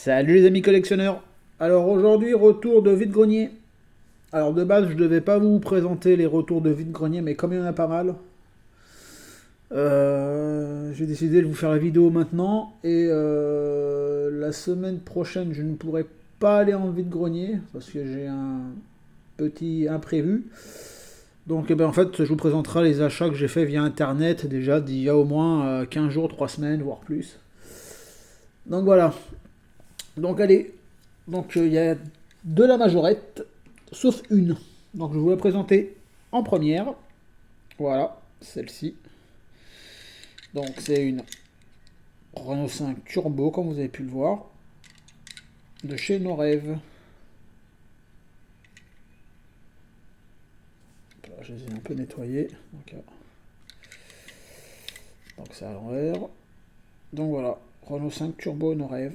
Salut les amis collectionneurs. Alors aujourd'hui, retour de vide-grenier. Alors de base, je devais pas vous présenter les retours de vide-grenier, mais comme il y en a pas mal, j'ai décidé de vous faire la vidéo maintenant. Et la semaine prochaine, je ne pourrai pas aller en vide-grenier parce que j'ai un petit imprévu. Donc en fait, je vous présenterai les achats que j'ai fait via internet déjà d'il y a au moins 15 jours, 3 semaines, voire plus. Donc voilà. Donc allez, donc il y a de la majorette, sauf une. Donc je vais vous la présenter en première. Voilà, celle-ci. Donc c'est une Renault 5 Turbo, comme vous avez pu le voir, de chez Norève. Voilà, je les ai un peu nettoyés. Donc c'est à l'envers. Donc voilà, Renault 5 Turbo Norève.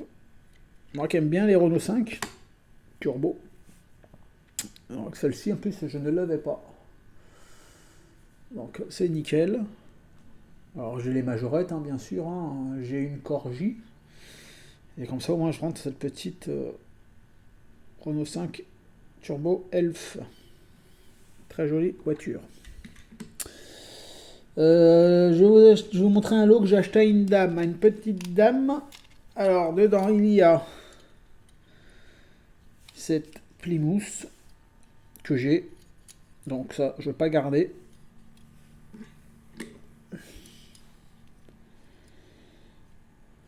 Moi qui aime bien les Renault 5 Turbo. Donc celle-ci en plus je ne l'avais pas. Donc c'est nickel. Alors j'ai les majorettes bien sûr, hein. J'ai une Corgi. Et comme ça au moins je rentre cette petite Renault 5 Turbo Elf. Très jolie voiture. Je vais vous montrer un lot que j'ai acheté à une petite dame. Alors dedans il y a cette Plymouth que j'ai. Donc ça je ne vais pas garder.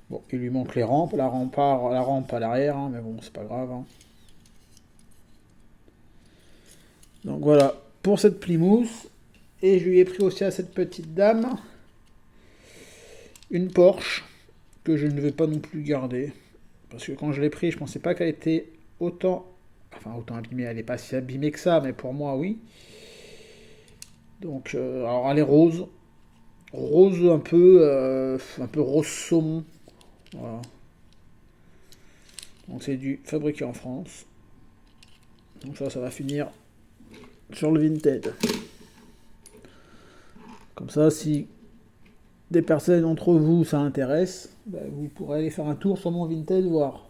Bon, il lui manque les rampes, la rampe à l'arrière, mais bon, c'est pas grave. Donc voilà, pour cette Plymouth. Et je lui ai pris aussi à cette petite dame une Porsche que je ne vais pas non plus garder. Parce que quand je l'ai pris, je pensais pas qu'elle était autant abîmée. Elle n'est pas si abîmée que ça, mais pour moi, oui. Donc, alors elle est rose. Rose un peu rose saumon. Voilà. Donc c'est du fabriqué en France. Donc ça va finir sur le Vinted. Comme ça, si des personnes d'entre vous ça intéresse, vous pourrez aller faire un tour sur mon Vinted voir.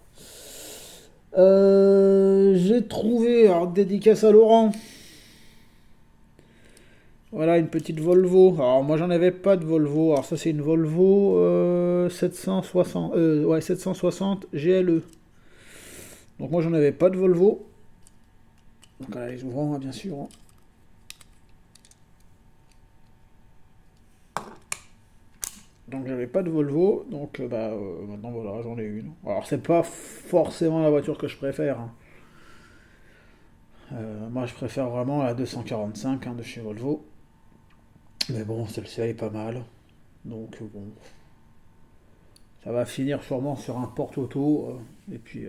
J'ai trouvé, alors dédicace à Laurent. Voilà une petite Volvo. Alors moi j'en avais pas de Volvo. Alors ça c'est une Volvo 760 GLE. Donc moi j'en avais pas de Volvo. Donc là les ouvrants bien sûr. Donc j'avais pas de Volvo, donc maintenant voilà, j'en ai une. Alors c'est pas forcément la voiture que je préfère. Moi je préfère vraiment la 245 de chez Volvo. Mais bon, celle-ci elle est pas mal. Donc bon, ça va finir sûrement sur un porte-auto. Et puis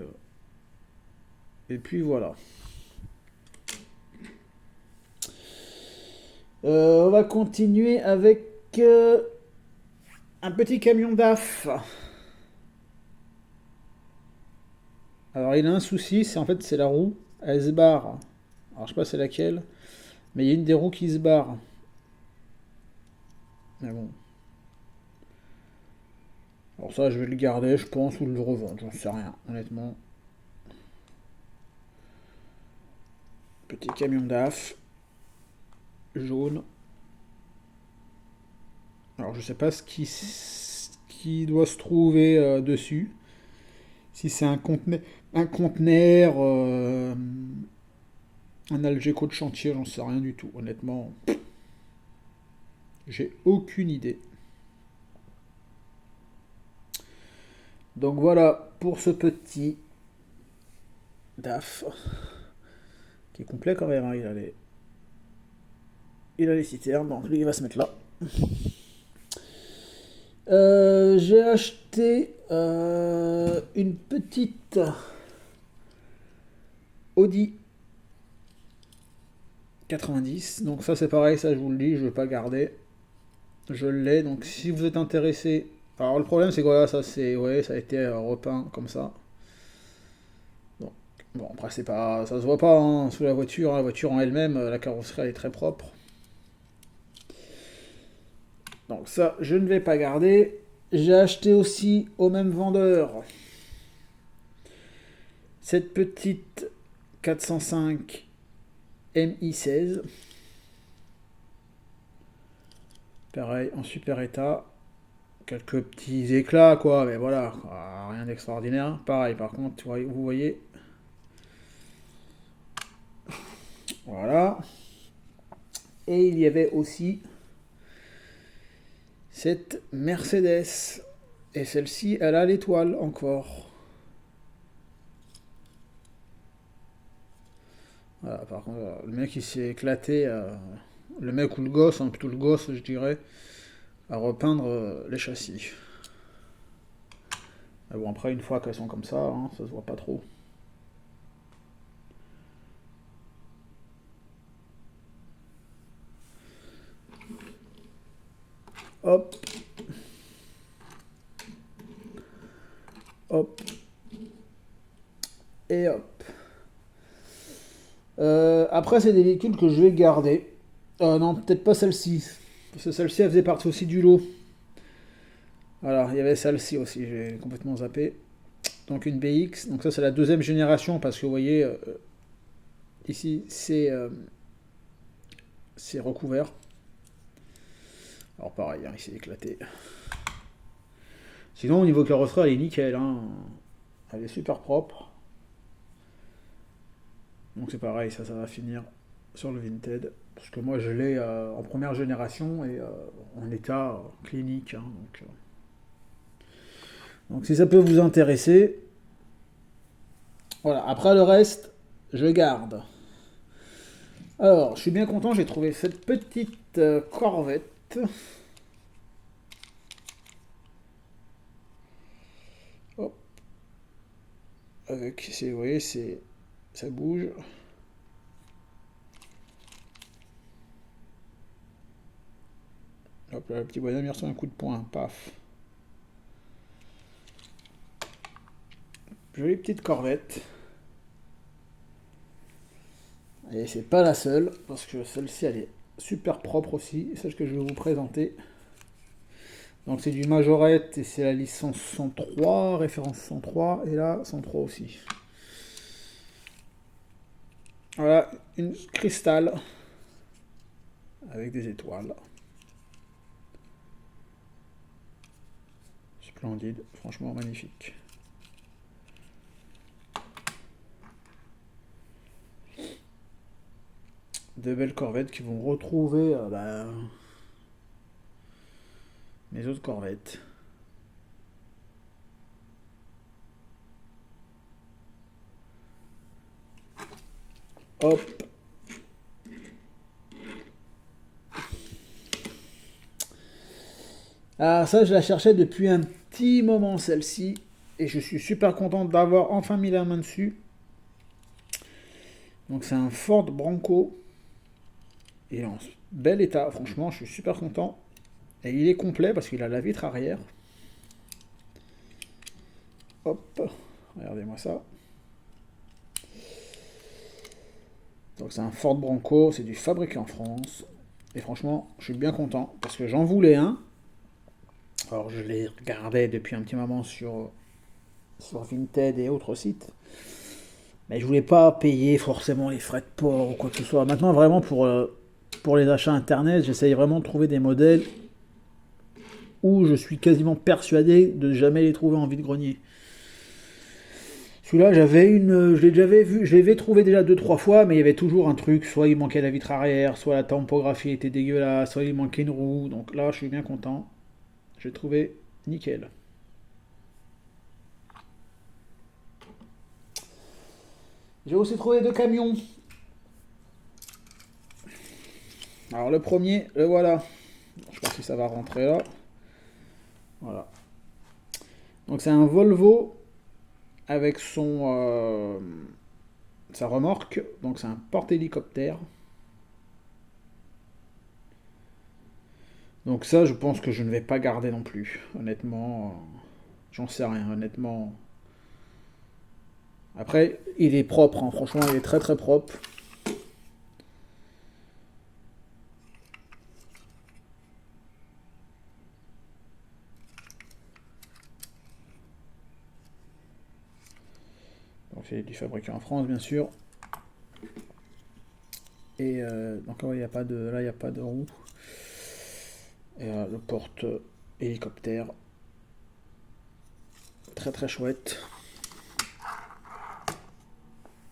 voilà. On va continuer avec un petit camion DAF. Alors il a un souci, c'est la roue, elle se barre. Alors je sais pas c'est laquelle, mais il y a une des roues qui se barre. Mais bon. Alors ça je vais le garder je pense ou le revendre, j'en sais rien honnêtement. Petit camion DAF. Jaune. Alors je sais pas qui doit se trouver dessus. Si c'est un conteneur, un Algeco de chantier, j'en sais rien du tout. Honnêtement, j'ai aucune idée. Donc voilà pour ce petit DAF qui est complet quand même. Il a les citernes, donc lui il va se mettre là. J'ai acheté une petite Audi 90. Donc ça c'est pareil, ça je vous le dis, je ne vais pas garder. Je l'ai, donc si vous êtes intéressé. Alors le problème c'est que voilà, ça a été repeint comme ça. Bon après c'est pas. Ça se voit pas sous la voiture, la voiture en elle-même, la carrosserie elle est très propre. Donc ça je ne vais pas garder. J'ai acheté aussi au même vendeur Cette petite 405 MI16. Pareil, en super état. Quelques petits éclats, quoi, mais voilà, rien d'extraordinaire. Pareil, par contre, vous voyez. Voilà. Et il y avait aussi cette Mercedes. Et celle-ci, elle a l'étoile encore. Voilà, par contre, le mec il s'est éclaté. Le mec ou le gosse, hein, plutôt le gosse, je dirais, à repeindre les châssis. Mais bon, après, une fois qu'elles sont comme ça, hein, ça se voit pas trop. Hop. Hop. Et hop. Après, c'est des véhicules que je vais garder. Non, peut-être pas celle-ci. Parce que celle-ci, elle faisait partie aussi du lot. Voilà, il y avait celle-ci aussi, j'ai complètement zappé. Donc une BX, donc ça c'est la deuxième génération parce que vous voyez, ici c'est recouvert. Alors pareil, hein, il s'est éclaté. Sinon au niveau carrosserie, elle est nickel, hein. Elle est super propre. Donc c'est pareil, ça va finir sur le Vinted. Parce que moi je l'ai en première génération et en état clinique. Hein, donc si ça peut vous intéresser, voilà. Après le reste, je garde. Alors, je suis bien content, j'ai trouvé cette petite Corvette. Hop. Avec, vous voyez, ça bouge. Hop là, le petit bonhomme, il reçoit un coup de poing, paf. Jolie petite Corvette. Et c'est pas la seule, parce que celle-ci, elle est super propre aussi, celle que je vais vous présenter. Donc c'est du Majorette et c'est la licence 103, référence 103, et là 103 aussi. Voilà, une cristal avec des étoiles. Splendide, franchement magnifique. De belles corvettes qui vont retrouver mes autres corvettes. Hop. Ah, ça, je la cherchais depuis un petit moment, celle-ci. Et je suis super content d'avoir enfin mis la main dessus. Donc, c'est un Ford Bronco. Et en bel état, franchement, je suis super content. Et il est complet parce qu'il a la vitre arrière. Hop. Regardez-moi ça. Donc, c'est un Ford Bronco. C'est du fabriqué en France. Et franchement, je suis bien content parce que j'en voulais un. Alors je les regardais depuis un petit moment sur Vinted et autres sites. Mais je voulais pas payer forcément les frais de port ou quoi que ce soit. Maintenant vraiment pour les achats internet, j'essaye vraiment de trouver des modèles où je suis quasiment persuadé de jamais les trouver en vide-grenier. Celui-là, je l'ai déjà vu, je l'avais trouvé déjà 2-3 fois, mais il y avait toujours un truc, soit il manquait la vitre arrière, soit la topographie était dégueulasse, soit il manquait une roue. Donc là, je suis bien content. J'ai trouvé nickel. J'ai aussi trouvé 2 camions. Alors le premier, le voilà. Je sais pas si ça va rentrer là. Voilà. Donc c'est un Volvo avec sa remorque. Donc c'est un porte-hélicoptère. Donc ça, je pense que je ne vais pas garder non plus. Honnêtement, j'en sais rien. Honnêtement. Après, il est propre. Hein. Franchement, il est très très propre. Donc c'est du fabriqué en France, bien sûr. Et donc il n'y a pas de, là, il n'y a pas de roue. Et le porte hélicoptère. Très très chouette.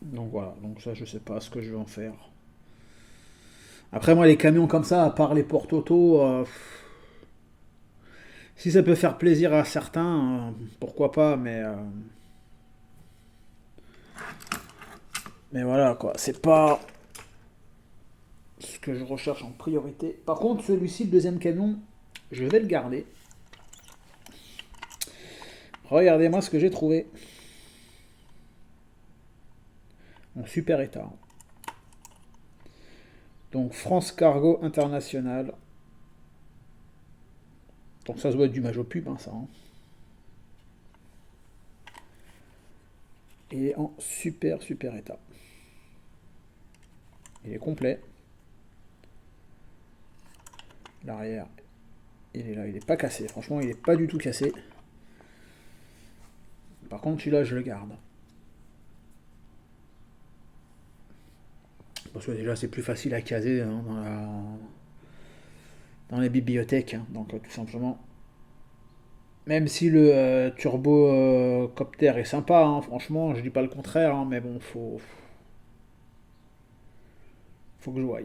Donc voilà, donc ça je sais pas ce que je vais en faire. Après moi les camions comme ça, à part les porte-auto, si ça peut faire plaisir à certains, pourquoi pas, mais voilà quoi, c'est pas ce que je recherche en priorité. Par contre celui-ci, le deuxième camion, je vais le garder. Regardez-moi ce que j'ai trouvé. En super état. Donc France Cargo International. Donc ça se doit être du Majo Pub, hein, ça. Hein. Et en super état. Il est complet. L'arrière, il est là, il est pas cassé. Franchement, il est pas du tout cassé. Par contre, celui-là, je le garde. Parce que déjà, c'est plus facile à caser hein, dans les bibliothèques. Hein. Donc, tout simplement. Même si le turbo copter est sympa, hein, franchement, je dis pas le contraire, hein, mais bon, faut que je voie.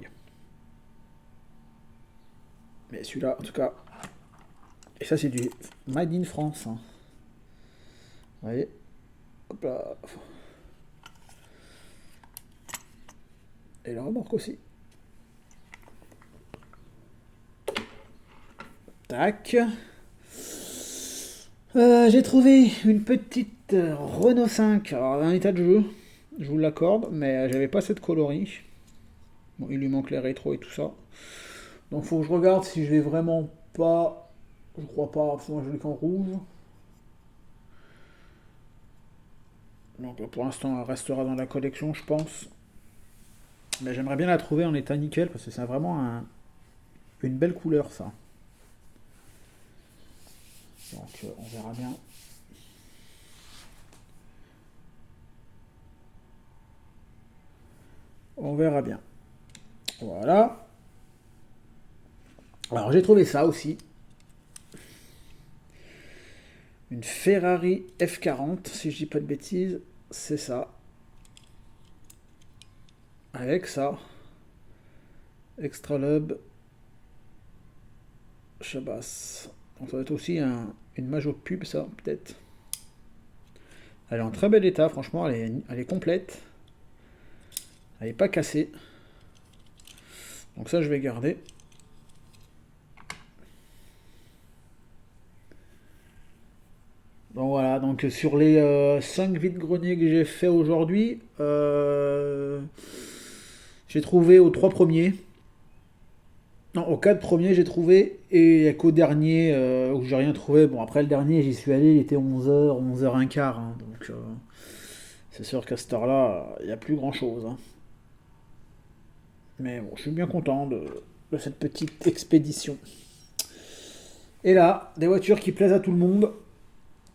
Mais celui-là, en tout cas, et ça, c'est du Made in France. Hein. Vous voyez. Hop là. Et la remorque aussi. Tac. J'ai trouvé une petite Renault 5. Alors, un état de jeu, je vous l'accorde, mais j'avais pas cette coloris. Bon, il lui manque les rétros et tout ça. Donc, faut que je regarde si je vais vraiment pas. Je crois pas, parce que moi je l'ai qu'en rouge. Donc, pour l'instant, elle restera dans la collection, je pense. Mais j'aimerais bien la trouver en état nickel, parce que c'est vraiment une belle couleur, ça. Donc, on verra bien. On verra bien. Voilà. Alors j'ai trouvé ça aussi. Une Ferrari F40, si je dis pas de bêtises. C'est ça. Avec ça. Extra Lub. Chabas. Donc ça va être aussi une Majo Pub, ça, peut-être. Elle est en très bel état, franchement, elle est complète. Elle n'est pas cassée. Donc ça, je vais garder. Donc voilà, donc sur les 5 vides-greniers que j'ai fait aujourd'hui, j'ai trouvé aux 3 premiers. Non, aux 4 premiers j'ai trouvé, et il n'y a qu'au dernier où j'ai rien trouvé. Bon, après le dernier, j'y suis allé, il était 11h, 11h15. Hein, donc c'est sûr qu'à cette heure-là, il n'y a plus grand-chose. Hein. Mais bon, je suis bien content de cette petite expédition. Et là, des voitures qui plaisent à tout le monde.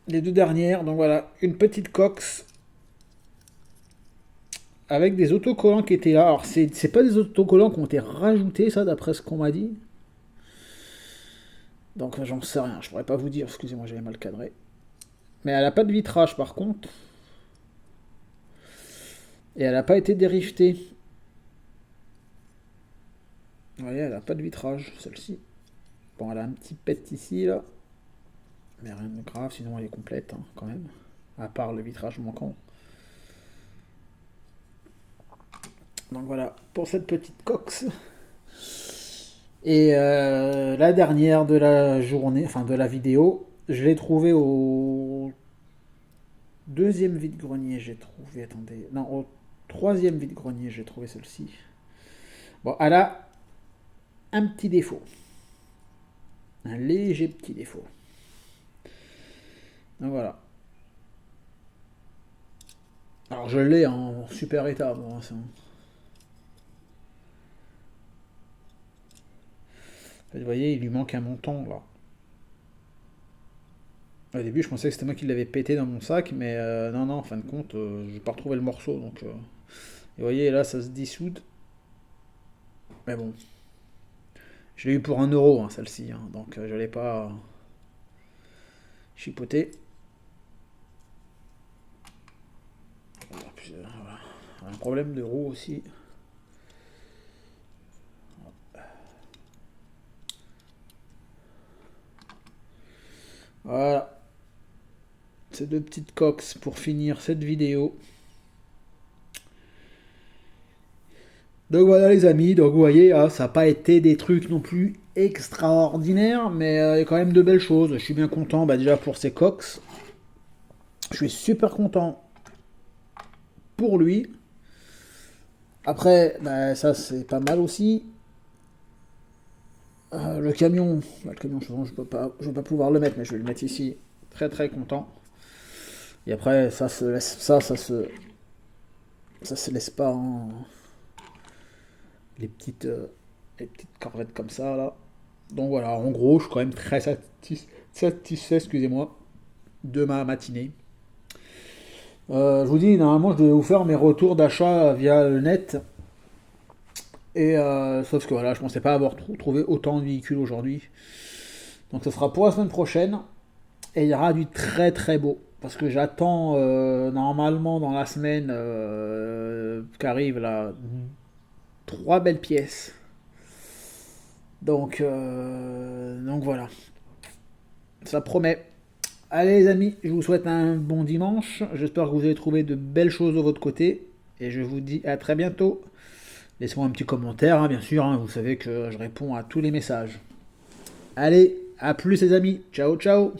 Les deux dernières, donc voilà, une petite Cox avec des autocollants qui étaient là. Alors, c'est pas des autocollants qui ont été rajoutés, ça, d'après ce qu'on m'a dit. Donc, j'en sais rien, je pourrais pas vous dire, excusez-moi, j'avais mal cadré. Mais elle a pas de vitrage, par contre. Et elle a pas été dérivetée. Vous voyez, elle a pas de vitrage, celle-ci. Bon, elle a un petit pet ici, là. Mais rien de grave, sinon elle est complète, hein, quand même. À part le vitrage manquant. Donc voilà, pour cette petite Cox. Et la dernière de la journée, enfin de la vidéo, je l'ai trouvée au deuxième vide-grenier, j'ai trouvé, attendez, non, au troisième vide-grenier, j'ai trouvé celle-ci. Bon, elle a un petit défaut. Un léger petit défaut. Donc voilà. Alors je l'ai en super état, bon, vous voyez, il lui manque un montant là. Au début, je pensais que c'était moi qui l'avais pété dans mon sac, mais non, non, en fin de compte, j'ai pas retrouvé le morceau. Donc, et vous voyez, là, ça se dissoude. Mais bon, je l'ai eu pour 1 euro, hein, celle-ci. Hein, donc, je l'ai pas chipoté. Voilà. Un problème de roue aussi. Voilà. Ces deux petites coques pour finir cette vidéo. Donc voilà les amis, donc vous voyez, hein, ça n'a pas été des trucs non plus extraordinaires, mais il y a quand même de belles choses. Je suis bien content déjà pour ces coques. Je suis super content pour lui. Après, ça c'est pas mal aussi. Le camion, je vais pas pouvoir le mettre, mais je vais le mettre ici. Très très content. Et après, ça se laisse, ça se laisse pas en les petites corvettes comme ça là. Donc voilà, en gros, je suis quand même très satisfait, excusez-moi, de ma matinée. Je vous dis, normalement, je devais vous faire mes retours d'achat via le net. Et sauf que voilà, je pensais pas avoir trouvé autant de véhicules aujourd'hui. Donc ça sera pour la semaine prochaine. Et il y aura du très très beau. Parce que j'attends normalement dans la semaine qu'arrive là 3 belles pièces. Donc voilà. Ça promet. Allez les amis, je vous souhaite un bon dimanche. J'espère que vous avez trouvé de belles choses de votre côté. Et je vous dis à très bientôt. Laissez-moi un petit commentaire, hein, bien sûr. Hein, vous savez que je réponds à tous les messages. Allez, à plus les amis. Ciao, ciao.